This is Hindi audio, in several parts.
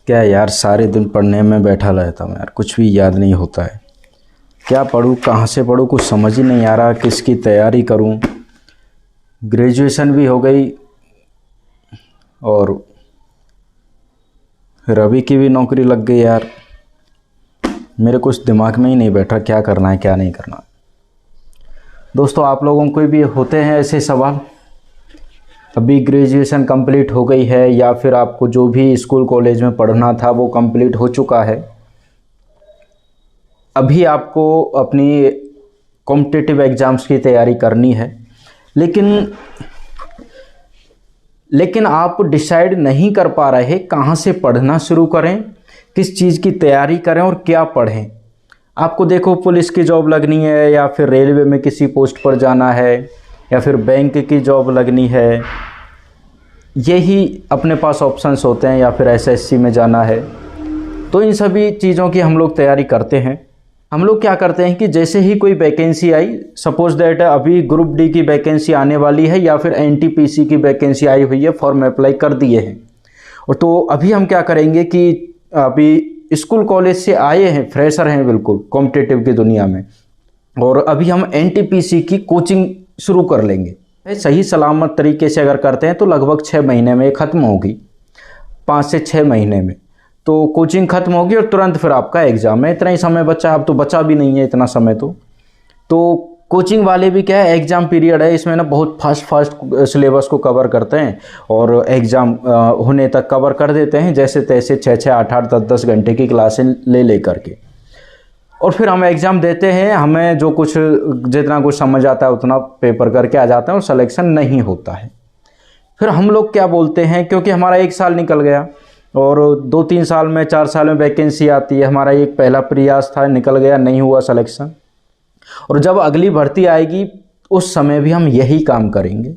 क्या यार, सारे दिन पढ़ने में बैठा रहता हूँ यार, कुछ भी याद नहीं होता है। क्या पढूं, कहाँ से पढूं, कुछ समझ ही नहीं आ रहा, किसकी तैयारी करूं। ग्रेजुएशन भी हो गई और रवि की भी नौकरी लग गई यार। मेरे कुछ दिमाग में ही नहीं बैठ रहा क्या करना है क्या नहीं करना। दोस्तों, आप लोगों को भी होते हैं ऐसे सवाल? अभी ग्रेजुएशन कंप्लीट हो गई है या फिर आपको जो भी स्कूल कॉलेज में पढ़ना था वो कंप्लीट हो चुका है। अभी आपको अपनी कॉम्पिटिटिव एग्ज़ाम्स की तैयारी करनी है, लेकिन आप डिसाइड नहीं कर पा रहे कहाँ से पढ़ना शुरू करें, किस चीज़ की तैयारी करें और क्या पढ़ें। आपको देखो, पुलिस की जॉब लगनी है या फिर रेलवे में किसी पोस्ट पर जाना है या फिर बैंक की जॉब लगनी है, यही अपने पास ऑप्शंस होते हैं, या फिर एसएससी में जाना है। तो इन सभी चीज़ों की हम लोग तैयारी करते हैं। हम लोग क्या करते हैं कि जैसे ही कोई वैकेंसी आई, सपोज दैट अभी ग्रुप डी की वैकेंसी आने वाली है या फिर एनटीपीसी की वैकेंसी आई हुई है, फॉर्म अप्लाई कर दिए हैं। और तो अभी हम क्या करेंगे कि अभी स्कूल कॉलेज से आए हैं, फ्रेशर हैं बिल्कुल कॉम्पिटिटिव की दुनिया में, और अभी हम एनटीपीसी की कोचिंग शुरू कर लेंगे। सही सलामत तरीके से अगर करते हैं तो लगभग 6 महीने में ख़त्म होगी, 5 से 6 महीने में तो कोचिंग ख़त्म होगी और तुरंत फिर आपका एग्ज़ाम है। इतना ही समय बचा, अब तो बचा भी नहीं है इतना समय। तो कोचिंग वाले भी क्या है, एग्ज़ाम पीरियड है, इसमें ना बहुत फास्ट सिलेबस को कवर करते हैं और एग्ज़ाम होने तक कवर कर देते हैं, जैसे तैसे 6-6, 8-8, 10-10 घंटे की क्लासें ले करके। और फिर हम एग्ज़ाम देते हैं, हमें जो कुछ जितना कुछ समझ आता है उतना पेपर करके आ जाते हैं और सिलेक्शन नहीं होता है। फिर हम लोग क्या बोलते हैं, क्योंकि हमारा 1 साल निकल गया और 2-3 साल में 4 साल में वैकेंसी आती है, हमारा एक पहला प्रयास था, निकल गया, नहीं हुआ सिलेक्शन, और जब अगली भर्ती आएगी उस समय भी हम यही काम करेंगे।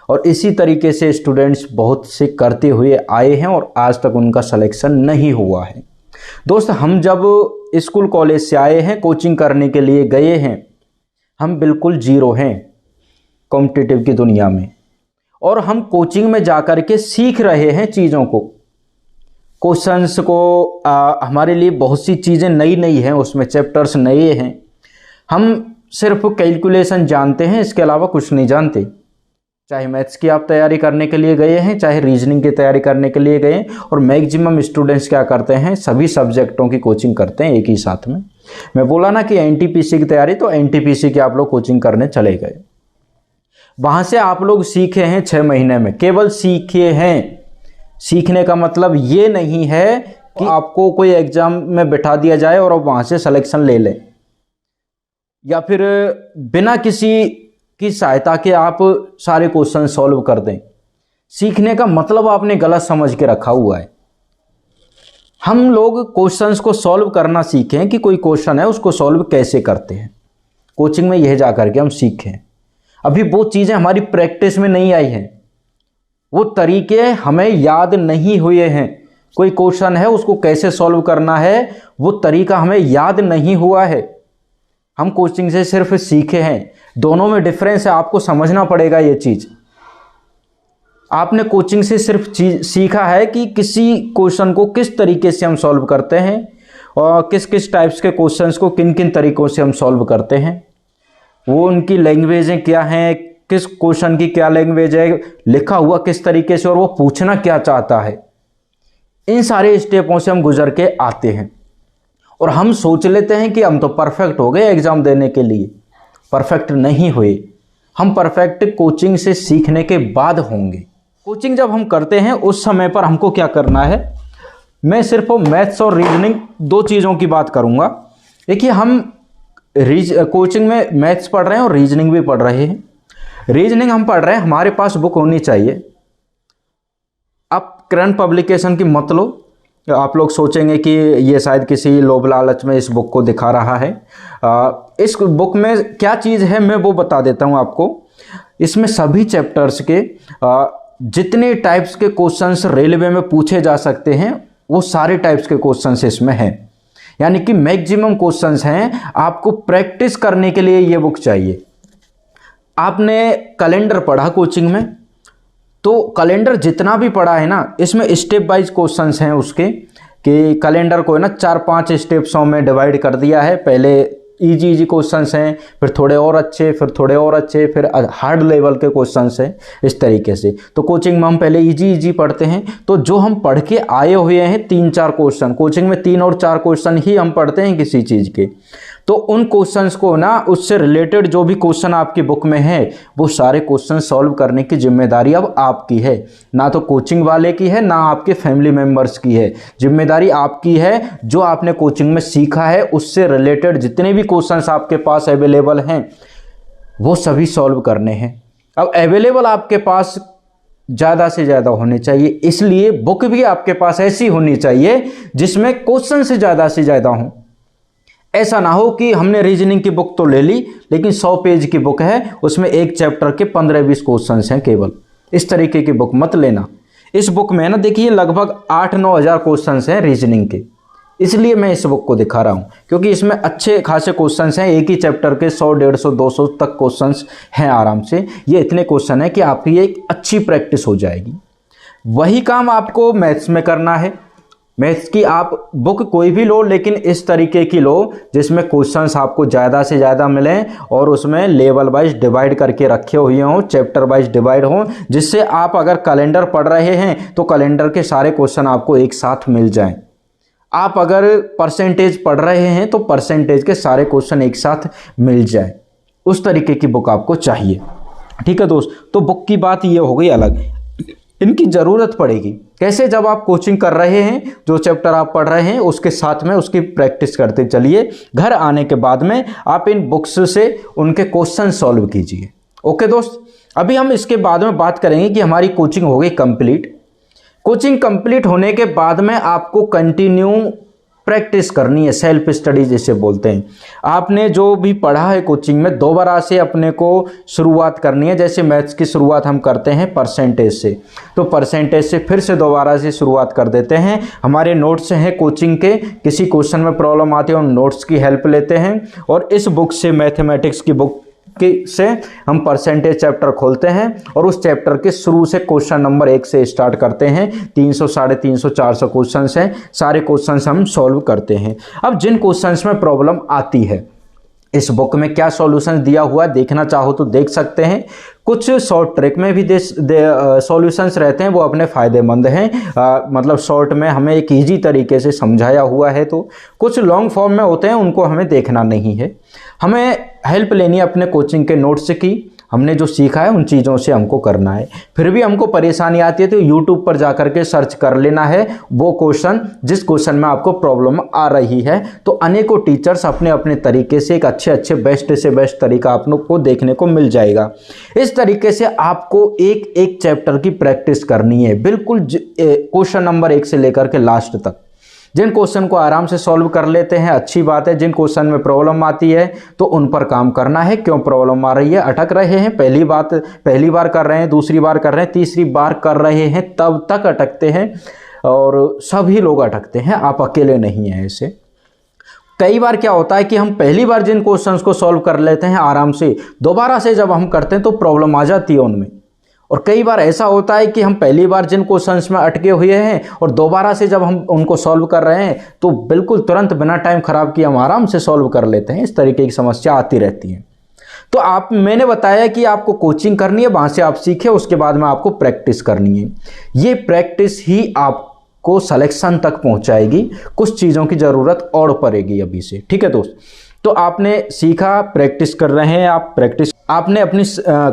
और इसी तरीके से स्टूडेंट्स बहुत से करते हुए आए हैं और आज तक उनका सिलेक्शन नहीं हुआ है। दोस्त, हम जब स्कूल कॉलेज से आए हैं, कोचिंग करने के लिए गए हैं, हम बिल्कुल जीरो हैं कॉम्पिटिटिव की दुनिया में, और हम कोचिंग में जाकर के सीख रहे हैं चीज़ों को, क्वेश्चंस को। हमारे लिए बहुत सी चीज़ें नई हैं, उसमें चैप्टर्स नए हैं। हम सिर्फ कैलकुलेशन जानते हैं, इसके अलावा कुछ नहीं जानते। चाहे मैथ्स की आप तैयारी करने के लिए गए हैं, चाहे रीजनिंग की तैयारी करने के लिए गए, और मैक्सिमम स्टूडेंट्स क्या करते हैं, सभी सब्जेक्टों की कोचिंग करते हैं एक ही साथ में। मैं बोला ना कि एनटीपीसी की तैयारी, तो एनटीपीसी की आप लोग कोचिंग करने चले गए, वहाँ से आप लोग सीखे हैं 6 महीने में, केवल सीखे हैं। सीखने का मतलब ये नहीं है कि आपको कोई एग्जाम में बिठा दिया जाए और आप वहाँ से सिलेक्शन ले लें, या फिर बिना किसी की सहायता के आप सारे क्वेश्चन सॉल्व कर दें। सीखने का मतलब आपने गलत समझ के रखा हुआ है। हम लोग क्वेश्चंस को सॉल्व करना सीखें कि कोई क्वेश्चन है उसको सॉल्व कैसे करते हैं, कोचिंग में यह जा करके हम सीखें। अभी वो चीज़ें हमारी प्रैक्टिस में नहीं आई हैं, वो तरीके हमें याद नहीं हुए हैं। कोई क्वेश्चन है उसको कैसे सॉल्व करना है, वो तरीका हमें याद नहीं हुआ है। हम कोचिंग से सिर्फ सीखे हैं। दोनों में डिफरेंस है, आपको समझना पड़ेगा ये चीज़। आपने कोचिंग से सिर्फ सीखा है कि किसी क्वेश्चन को किस तरीके से हम सॉल्व करते हैं और किस किस टाइप्स के क्वेश्चंस को किन किन तरीक़ों से हम सॉल्व करते हैं, वो उनकी लैंग्वेजें क्या हैं, किस क्वेश्चन की क्या लैंग्वेज है, लिखा हुआ किस तरीके से, और वो पूछना क्या चाहता है। इन सारे स्टेपों से हम गुजर के आते हैं और हम सोच लेते हैं कि हम तो परफेक्ट हो गए एग्ज़ाम देने के लिए। परफेक्ट नहीं हुए, हम परफेक्ट कोचिंग से सीखने के बाद होंगे। कोचिंग जब हम करते हैं उस समय पर हमको क्या करना है, मैं सिर्फ मैथ्स और रीजनिंग 2 चीज़ों की बात करूँगा। देखिए, हम कोचिंग में मैथ्स पढ़ रहे हैं और रीजनिंग भी पढ़ रहे हैं। रीजनिंग हम पढ़ रहे हैं, हमारे पास बुक होनी चाहिए। आप करंट पब्लिकेशन की मत लो, आप लोग सोचेंगे कि ये शायद किसी लोभ लालच में इस बुक को दिखा रहा है। इस बुक में क्या चीज़ है मैं वो बता देता हूँ आपको। इसमें सभी चैप्टर्स के जितने टाइप्स के क्वेश्चंस रेलवे में पूछे जा सकते हैं वो सारे टाइप्स के क्वेश्चंस इसमें हैं, यानी कि मैक्सिमम क्वेश्चंस हैं। आपको प्रैक्टिस करने के लिए ये बुक चाहिए। आपने कैलेंडर पढ़ा कोचिंग में, तो कैलेंडर जितना भी पढ़ा है ना, इसमें स्टेप वाइज क्वेश्चंस हैं उसके, कि कैलेंडर को है ना 4-5 स्टेप्सों में डिवाइड कर दिया है। पहले इजी क्वेश्चंस हैं, फिर थोड़े और अच्छे, फिर थोड़े और अच्छे, फिर हार्ड लेवल के क्वेश्चंस हैं, इस तरीके से। तो कोचिंग में हम पहले इजी पढ़ते हैं। तो जो हम पढ़ के आए हुए हैं 3-4 क्वेश्चन, कोचिंग में 3 और 4 क्वेश्चन ही हम पढ़ते हैं किसी चीज़ के, तो उन क्वेश्चंस को ना, उससे रिलेटेड जो भी क्वेश्चन आपकी बुक में है वो सारे क्वेश्चन सॉल्व करने की जिम्मेदारी अब आपकी है। ना तो कोचिंग वाले की है, ना आपके फैमिली मेम्बर्स की है। जिम्मेदारी आपकी है। जो आपने कोचिंग में सीखा है उससे रिलेटेड जितने भी क्वेश्चंस आपके पास अवेलेबल हैं वो सभी सॉल्व करने हैं। अब अवेलेबल आपके पास ज़्यादा से ज़्यादा होने चाहिए, इसलिए बुक भी आपके पास ऐसी होनी चाहिए जिसमें क्वेश्चन से ज़्यादा हों। ऐसा ना हो कि हमने रीजनिंग की बुक तो ले ली लेकिन 100 पेज की बुक है, उसमें एक चैप्टर के 15-20 क्वेश्चन हैं केवल। इस तरीके की बुक मत लेना। इस बुक में ना देखिए लगभग 8-9 हज़ार क्वेश्चन हैं रीजनिंग के, इसलिए मैं इस बुक को दिखा रहा हूँ, क्योंकि इसमें अच्छे खासे क्वेश्चन हैं। एक ही चैप्टर के 100, 150, 200 तक क्वेश्चन हैं आराम से। ये इतने क्वेश्चन हैं कि आपकी एक अच्छी प्रैक्टिस हो जाएगी। वही काम आपको मैथ्स में करना है। मैथ्स की आप बुक कोई भी लो, लेकिन इस तरीके की लो जिसमें क्वेश्चंस आपको ज़्यादा से ज़्यादा मिलें और उसमें लेवल वाइज डिवाइड करके रखे हुए हों, चैप्टर वाइज डिवाइड हों, जिससे आप अगर कैलेंडर पढ़ रहे हैं तो कैलेंडर के सारे क्वेश्चन आपको एक साथ मिल जाएं। आप अगर परसेंटेज पढ़ रहे हैं तो परसेंटेज के सारे क्वेश्चन एक साथ मिल जाए। उस तरीके की बुक आपको चाहिए। ठीक है दोस्त, तो बुक की बात ये हो गई अलग। इनकी ज़रूरत पड़ेगी कैसे? जब आप कोचिंग कर रहे हैं, जो चैप्टर आप पढ़ रहे हैं उसके साथ में उसकी प्रैक्टिस करते चलिए। घर आने के बाद में आप इन बुक्स से उनके क्वेश्चन सॉल्व कीजिए। ओके दोस्त, अभी हम इसके बाद में बात करेंगे कि हमारी कोचिंग हो गई कंप्लीट। कोचिंग कंप्लीट होने के बाद में आपको कंटिन्यू प्रैक्टिस करनी है, सेल्फ स्टडी जिसे बोलते हैं। आपने जो भी पढ़ा है कोचिंग में दोबारा से अपने को शुरुआत करनी है। जैसे मैथ्स की शुरुआत हम करते हैं परसेंटेज से, तो परसेंटेज से फिर से दोबारा से शुरुआत कर देते हैं। हमारे नोट्स हैं कोचिंग के, किसी क्वेश्चन में प्रॉब्लम आती है उन नोट्स की हेल्प लेते हैं और इस बुक से, मैथमेटिक्स की बुक से हम परसेंटेज चैप्टर खोलते हैं और उस चैप्टर के शुरू से क्वेश्चन नंबर 1 से स्टार्ट करते हैं। 300, 350, 400 क्वेश्चंस हैं, सारे क्वेश्चंस हम सॉल्व करते हैं। अब जिन क्वेश्चंस में प्रॉब्लम आती है, इस बुक में क्या सॉल्यूशन दिया हुआ है देखना चाहो तो देख सकते हैं। कुछ शॉर्ट ट्रिक में भी सॉल्यूशंस रहते हैं, वो अपने फ़ायदेमंद हैं। मतलब शॉर्ट में हमें एक इजी तरीके से समझाया हुआ है, तो कुछ लॉन्ग फॉर्म में होते हैं, उनको हमें देखना नहीं है। हमें हेल्प लेनी है अपने कोचिंग के नोट्स की। हमने जो सीखा है उन चीज़ों से हमको करना है। फिर भी हमको परेशानी आती है तो यूट्यूब पर जा कर के सर्च कर लेना है वो क्वेश्चन जिस क्वेश्चन में आपको प्रॉब्लम आ रही है। तो अनेकों टीचर्स अपने अपने तरीके से एक अच्छे बेस्ट से बेस्ट तरीका आप लोग को देखने को मिल जाएगा। इस तरीके से आपको एक एक चैप्टर की प्रैक्टिस करनी है, बिल्कुल क्वेश्चन नंबर 1 से लेकर के लास्ट तक। जिन क्वेश्चन को आराम से सॉल्व कर लेते हैं अच्छी बात है, जिन क्वेश्चन में प्रॉब्लम आती है तो उन पर काम करना है। क्यों प्रॉब्लम आ रही है, अटक रहे हैं, पहली बार कर रहे हैं, दूसरी बार कर रहे हैं, तीसरी बार कर रहे हैं, तब तक अटकते हैं और सभी लोग अटकते हैं, आप अकेले नहीं हैं ऐसे। कई बार क्या होता है कि हम पहली बार जिन क्वेश्चंस को सॉल्व कर लेते हैं आराम से, दोबारा से जब हम करते हैं तो प्रॉब्लम आ जाती है उनमें। और कई बार ऐसा होता है कि हम पहली बार जिन क्वेश्चंस में अटके हुए हैं और दोबारा से जब हम उनको सॉल्व कर रहे हैं तो बिल्कुल तुरंत बिना टाइम खराब किए हम आराम से सॉल्व कर लेते हैं। इस तरीके की समस्या आती रहती है। तो मैंने बताया कि आपको कोचिंग करनी है, वहाँ से आप सीखे, उसके बाद में आपको प्रैक्टिस करनी है। ये प्रैक्टिस ही आपको सिलेक्शन तक पहुँचाएगी। कुछ चीज़ों की ज़रूरत और पड़ेगी अभी से। ठीक है दोस्त, तो आपने सीखा, प्रैक्टिस कर रहे हैं आप, आपने अपनी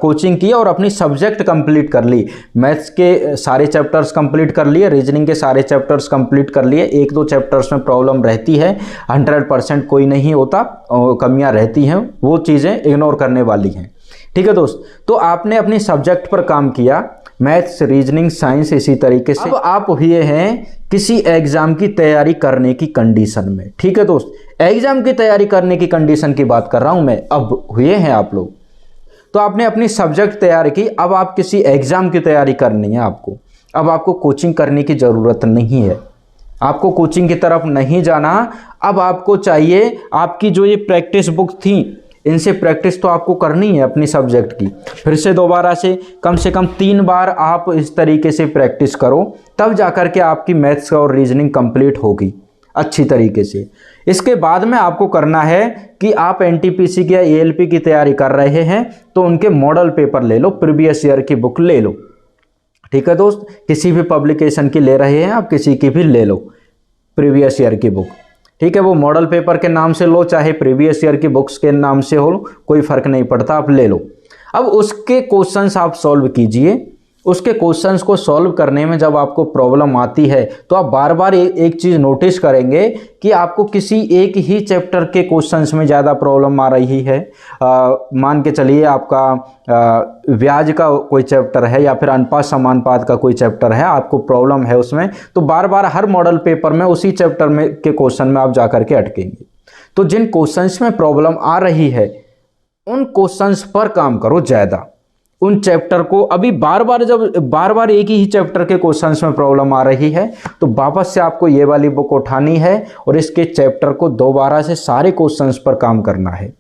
कोचिंग की और अपनी सब्जेक्ट कंप्लीट कर ली। मैथ्स के सारे चैप्टर्स कंप्लीट कर लिए, रीजनिंग के सारे चैप्टर्स कंप्लीट कर लिए। 1-2 चैप्टर्स में प्रॉब्लम रहती है, 100% कोई नहीं होता, कमियां रहती हैं, वो चीज़ें इग्नोर करने वाली हैं। ठीक है दोस्त, तो आपने अपनी सब्जेक्ट पर काम किया, मैथ्स, रीजनिंग, साइंस, इसी तरीके से। अब आप हुए हैं किसी एग्जाम की तैयारी करने की कंडीशन में। ठीक है दोस्त, एग्जाम की तैयारी करने की कंडीशन की बात कर रहा हूं मैं। अब हुए हैं आप लोग, तो आपने अपनी सब्जेक्ट तैयार की, अब आप किसी एग्जाम की तैयारी करनी है आपको। अब आपको कोचिंग करने की ज़रूरत नहीं है, आपको कोचिंग की तरफ नहीं जाना। अब आपको चाहिए, आपकी जो ये प्रैक्टिस बुक थी इनसे प्रैक्टिस तो आपको करनी है अपनी सब्जेक्ट की। फिर से दोबारा से कम 3 बार आप इस तरीके से प्रैक्टिस करो, तब जाकर के आपकी मैथ्स और रीजनिंग कंप्लीट होगी अच्छी तरीके से। इसके बाद में आपको करना है कि आप एनटीपीसी की या एएलपी की तैयारी कर रहे हैं तो उनके मॉडल पेपर ले लो, प्रीवियस ईयर की बुक ले लो। ठीक है दोस्त, किसी भी पब्लिकेशन की ले रहे हैं आप, किसी की भी ले लो प्रीवियस ईयर की बुक। ठीक है, वो मॉडल पेपर के नाम से लो चाहे प्रीवियस ईयर की बुक्स के नाम से हो, कोई फर्क नहीं पड़ता, आप ले लो। अब उसके क्वेश्चंस आप सॉल्व कीजिए। उसके क्वेश्चंस को सॉल्व करने में जब आपको प्रॉब्लम आती है तो आप बार बार एक चीज़ नोटिस करेंगे कि आपको किसी एक ही चैप्टर के क्वेश्चंस में ज़्यादा प्रॉब्लम आ रही है। मान के चलिए आपका ब्याज का कोई चैप्टर है या फिर अनुपात समानुपात का कोई चैप्टर है, आपको प्रॉब्लम है उसमें, तो बार बार हर मॉडल पेपर में उसी चैप्टर में के क्वेश्चन में आप जा करके अटकेंगे। तो जिन क्वेश्चंस में प्रॉब्लम आ रही है उन क्वेश्चंस पर काम करो ज़्यादा। उन चैप्टर को अभी बार बार एक ही चैप्टर के क्वेश्चंस में प्रॉब्लम आ रही है तो वापस से आपको ये वाली बुक उठानी है और इसके चैप्टर को दोबारा से सारे क्वेश्चंस पर काम करना है।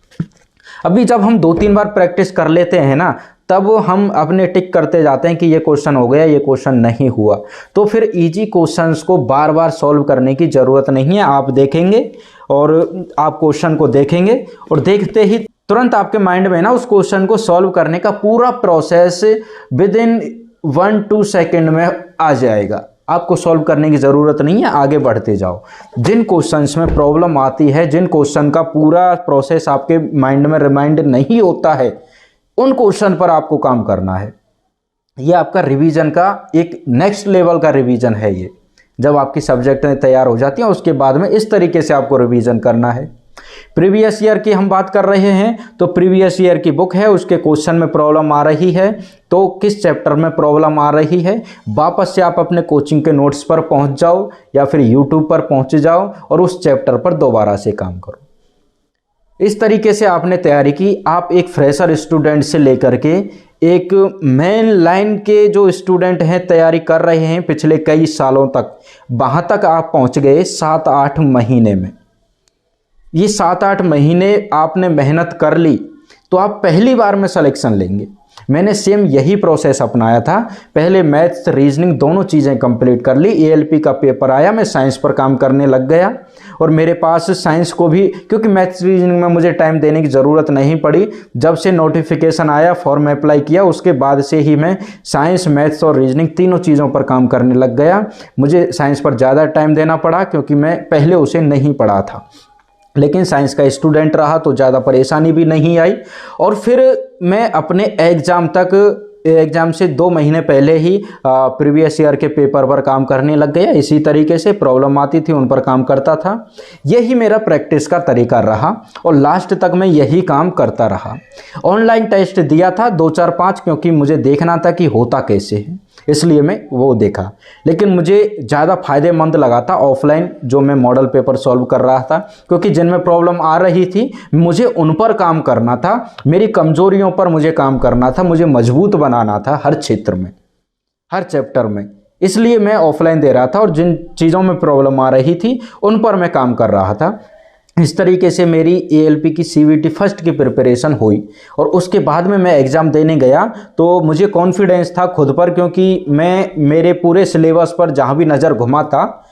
अभी जब हम 2-3 बार प्रैक्टिस कर लेते हैं ना, तब हम अपने टिक करते जाते हैं कि ये क्वेश्चन हो गया, ये क्वेश्चन नहीं हुआ, तो फिर इजी क्वेश्चंस को बार बार सॉल्व करने की ज़रूरत नहीं है। आप देखेंगे और आप क्वेश्चन को देखेंगे और देखते ही तुरंत आपके माइंड में ना उस क्वेश्चन को सॉल्व करने का पूरा प्रोसेस विद इन 1-2 सेकेंड में आ जाएगा। आपको सॉल्व करने की ज़रूरत नहीं है, आगे बढ़ते जाओ। जिन क्वेश्चंस में प्रॉब्लम आती है, जिन क्वेश्चन का पूरा प्रोसेस आपके माइंड में रिमाइंड नहीं होता है, उन क्वेश्चन पर आपको काम करना है। ये आपका रिवीजन का एक नेक्स्ट लेवल का रिवीजन है। ये जब आपकी सब्जेक्टें तैयार हो जाती हैं उसके बाद में इस तरीके से आपको रिवीजन करना है। प्रीवियस ईयर की हम बात कर रहे हैं तो प्रीवियस ईयर की बुक है, उसके क्वेश्चन में प्रॉब्लम आ रही है तो किस चैप्टर में प्रॉब्लम आ रही है, वापस से आप अपने कोचिंग के नोट्स पर पहुंच जाओ या फिर यूट्यूब पर पहुंच जाओ और उस चैप्टर पर दोबारा से काम करो। इस तरीके से आपने तैयारी की। आप एक फ्रेशर स्टूडेंट से लेकर के एक मेन लाइन के जो स्टूडेंट हैं, तैयारी कर रहे हैं पिछले कई सालों तक, वहाँ तक आप पहुँच गए 7-8 महीने में। ये 7-8 महीने आपने मेहनत कर ली तो आप पहली बार में सिलेक्शन लेंगे। मैंने सेम यही प्रोसेस अपनाया था। पहले मैथ्स रीजनिंग दोनों चीज़ें कंप्लीट कर ली, एएलपी का पेपर आया, मैं साइंस पर काम करने लग गया और मेरे पास साइंस को भी, क्योंकि मैथ्स रीजनिंग में मुझे टाइम देने की ज़रूरत नहीं पड़ी। जब से नोटिफिकेशन आया, फॉर्म अप्लाई किया, उसके बाद से ही मैं साइंस, मैथ्स और रीजनिंग तीनों चीज़ों पर काम करने लग गया। मुझे साइंस पर ज़्यादा टाइम देना पड़ा क्योंकि मैं पहले उसे नहीं पढ़ा था, लेकिन साइंस का स्टूडेंट रहा तो ज़्यादा परेशानी भी नहीं आई। और फिर मैं अपने एग्ज़ाम से 2 महीने पहले ही प्रीवियस ईयर के पेपर पर काम करने लग गया। इसी तरीके से प्रॉब्लम आती थी उन पर काम करता था। यही मेरा प्रैक्टिस का तरीका रहा और लास्ट तक मैं यही काम करता रहा। ऑनलाइन टेस्ट दिया था 2-4-5, क्योंकि मुझे देखना था कि होता कैसे है, इसलिए मैं वो देखा। लेकिन मुझे ज़्यादा फ़ायदेमंद लगा था ऑफलाइन जो मैं मॉडल पेपर सॉल्व कर रहा था, क्योंकि जिनमें प्रॉब्लम आ रही थी मुझे उन पर काम करना था, मेरी कमज़ोरियों पर मुझे काम करना था, मुझे मजबूत बनाना था हर क्षेत्र में, हर चैप्टर में। इसलिए मैं ऑफलाइन दे रहा था और जिन चीज़ों में प्रॉब्लम आ रही थी उन पर मैं काम कर रहा था। इस तरीके से मेरी एएलपी की सीवीटी फर्स्ट की प्रिपरेशन हुई और उसके बाद में मैं एग्ज़ाम देने गया तो मुझे कॉन्फिडेंस था खुद पर, क्योंकि मैं मेरे पूरे सिलेबस पर जहाँ भी नज़र घुमाता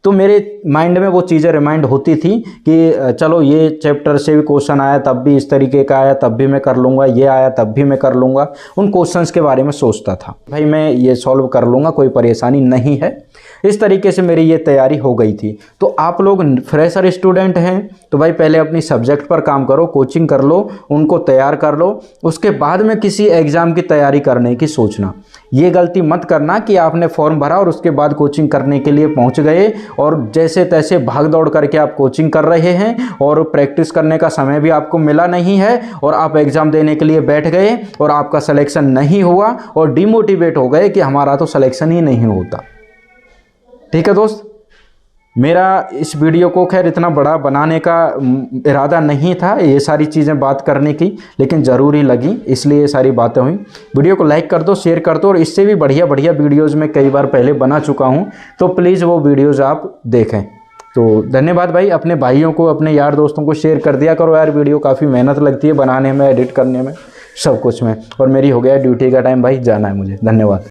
तो मेरे माइंड में वो चीज़ें रिमाइंड होती थी कि चलो ये चैप्टर से भी क्वेश्चन आया तब भी इस तरीके का आया तब भी मैं कर लूँगा, ये आया तब भी मैं कर लूँगा। उन क्वेश्चंस के बारे में सोचता था, भाई मैं ये सॉल्व कर लूँगा, कोई परेशानी नहीं है। इस तरीके से मेरी ये तैयारी हो गई थी। तो आप लोग फ्रेशर स्टूडेंट हैं तो भाई पहले अपनी सब्जेक्ट पर काम करो, कोचिंग कर लो, उनको तैयार कर लो, उसके बाद में किसी एग्ज़ाम की तैयारी करने की सोचना। ये गलती मत करना कि आपने फॉर्म भरा और उसके बाद कोचिंग करने के लिए पहुंच गए और जैसे तैसे भाग दौड़ करके आप कोचिंग कर रहे हैं और प्रैक्टिस करने का समय भी आपको मिला नहीं है और आप एग्ज़ाम देने के लिए बैठ गए और आपका सिलेक्शन नहीं हुआ और डिमोटिवेट हो गए कि हमारा तो सिलेक्शन ही नहीं होता। ठीक है दोस्त, मेरा इस वीडियो को खैर इतना बड़ा बनाने का इरादा नहीं था, ये सारी चीज़ें बात करने की, लेकिन ज़रूरी लगी इसलिए ये सारी बातें हुई। वीडियो को लाइक कर दो, शेयर कर दो और इससे भी बढ़िया बढ़िया वीडियोज़ मैं कई बार पहले बना चुका हूँ तो प्लीज़ वो वीडियोज़ आप देखें। तो धन्यवाद भाई। अपने भाइयों को, अपने यार दोस्तों को शेयर कर दिया करो यार, वीडियो काफ़ी मेहनत लगती है बनाने में, एडिट करने में, सब कुछ में। और मेरी हो गया ड्यूटी का टाइम भाई, जाना है मुझे। धन्यवाद।